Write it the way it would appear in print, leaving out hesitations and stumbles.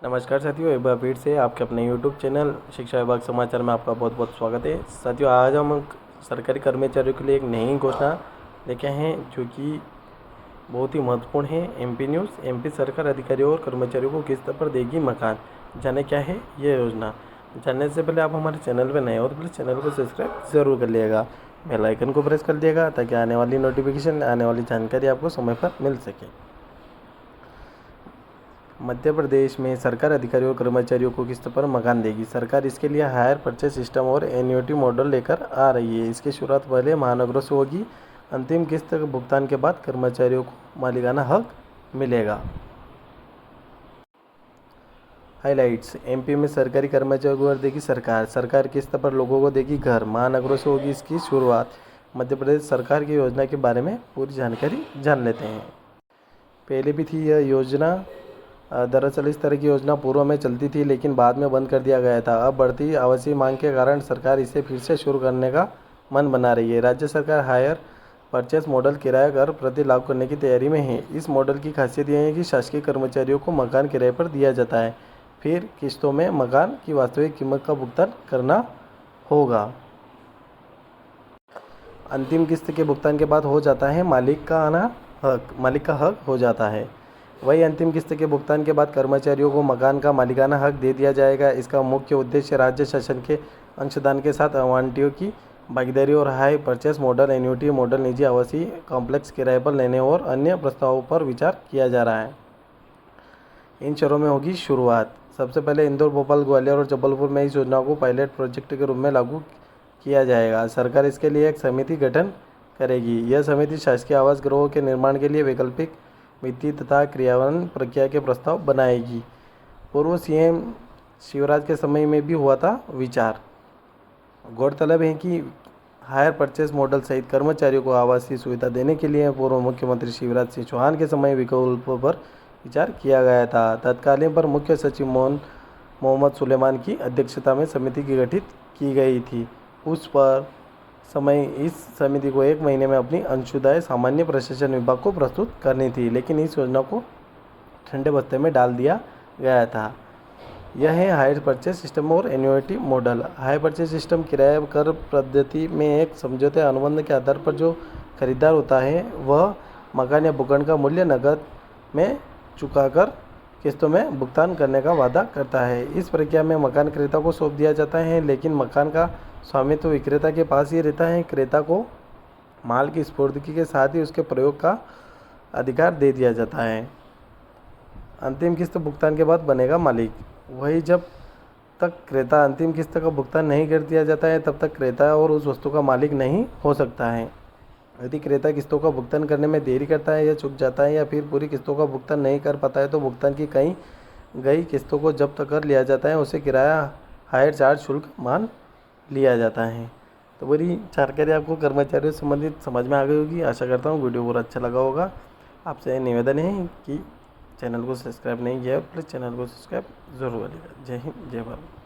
नमस्कार साथियों, एक बार फिर से आपके अपने YouTube चैनल शिक्षा विभाग समाचार में आपका बहुत बहुत स्वागत है। साथियों, आज हम सरकारी कर्मचारियों के लिए एक नई घोषणा लेके आए हैं जो कि बहुत ही महत्वपूर्ण है। एमपी न्यूज़, एमपी सरकार अधिकारियों और कर्मचारियों को किस्त पर देगी मकान। जाने क्या है ये योजना। जानने से पहले आप हमारे चैनल पर नए हो तो प्लीज़ चैनल को सब्सक्राइब ज़रूर कर लिएगा, बेल आइकन को प्रेस कर दिएगा ताकि आने वाली नोटिफिकेशन, आने वाली जानकारी आपको समय पर मिल सके। मध्य प्रदेश में सरकार अधिकारियों और कर्मचारियों को किस्त पर मकान देगी। सरकार इसके लिए हायर परचेज सिस्टम और एन्युटी मॉडल लेकर आ रही है। इसकी शुरुआत पहले महानगरों से होगी। अंतिम किस्त भुगतान के बाद कर्मचारियों को मालिकाना हक मिलेगा। हाइलाइट्स: एमपी में सरकारी कर्मचारियों को देगी सरकार किस्त पर लोगों को देगी घर। महानगरों से होगी इसकी शुरुआत। मध्य प्रदेश सरकार की योजना के बारे में पूरी जानकारी जान लेते हैं। पहले भी थी यह योजना। दरअसल इस तरह की योजना पूर्व में चलती थी लेकिन बाद में बंद कर दिया गया था। अब बढ़ती आवासीय मांग के कारण सरकार इसे फिर से शुरू करने का मन बना रही है। राज्य सरकार हायर परचेस मॉडल किराया घर प्रति लागू करने की तैयारी में है। इस मॉडल की खासियत यह है कि शासकीय कर्मचारियों को मकान किराए पर दिया जाता है, फिर किस्तों में मकान की वास्तविक कीमत का भुगतान करना होगा। अंतिम किस्त के भुगतान के बाद हो जाता है मालिक का हक हो जाता है। वही अंतिम किस्त के भुगतान के बाद कर्मचारियों को मकान का मालिकाना हक दे दिया जाएगा। इसका मुख्य उद्देश्य राज्य शासन के अंशदान के साथ आवंटियों की भागीदारी और high purchase model, annuity model, निजी आवासीय कॉम्प्लेक्स किराए पर लेने और अन्य प्रस्तावों पर विचार किया जा रहा है। इन शहरों में होगी शुरुआत। सबसे पहले इंदौर, भोपाल, ग्वालियर और जबलपुर में इस योजना को पायलट प्रोजेक्ट के रूप में लागू किया जाएगा। सरकार इसके लिए एक समिति गठन करेगी। यह समिति शासकीय आवास गृहों के निर्माण के लिए वैकल्पिक वित्तीय तथा क्रियान्वयन प्रक्रिया के प्रस्ताव बनाएगी। पूर्व सीएम शिवराज के समय में भी हुआ था विचार। गौरतलब है कि हायर परचेस मॉडल सहित कर्मचारियों को आवासीय सुविधा देने के लिए पूर्व मुख्यमंत्री शिवराज सिंह चौहान के समय विकल्पों पर विचार किया गया था। तत्कालीन पर मुख्य सचिव मोहम्मद सुलेमान की अध्यक्षता में समिति की गठित की गई थी। उस पर समय इस समिति को 1 महीने में अपनी अंशोदय सामान्य प्रशासन विभाग को प्रस्तुत करनी थी, लेकिन इस योजना को ठंडे बस्ते में डाल दिया गया था। यह है हायर परचेज सिस्टम और annuity model. Hire purchase system किराया कर पद्धति में एक समझौते अनुबंध के आधार पर जो खरीदार होता है वह मकान या भूखंड का मूल्य नकद में चुकाकर किस्तों में भुगतान करने का वादा करता है। इस प्रक्रिया में मकान क्रेता को सौंप दिया जाता है, लेकिन मकान का स्वामित्व विक्रेता के पास ही रहता है। क्रेता को माल की स्फूर्ति के साथ ही उसके प्रयोग का अधिकार दे दिया जाता है। अंतिम किस्त भुगतान के बाद बनेगा मालिक। वही जब तक क्रेता अंतिम किस्त का भुगतान नहीं कर दिया जाता है तब तक क्रेता और उस वस्तु का मालिक नहीं हो सकता है। यदि क्रेता किस्तों का भुगतान करने में देरी करता है या चूक जाता है या फिर पूरी किस्तों का भुगतान नहीं कर पाता है तो भुगतान की कई गई किस्तों को जब्त कर लिया जाता है। उसे किराया हायर चार्ज शुल्क मान लिया जाता है। तो बड़ी जानकारी आपको कर्मचारियों से संबंधित समझ में आ गई होगी। आशा करता हूँ वीडियो पूरा अच्छा लगा होगा। आपसे निवेदन है कि चैनल को सब्सक्राइब नहीं किया है, प्लीज़ चैनल को सब्सक्राइब ज़रूर करिएगा। जय हिंद, जय भारत।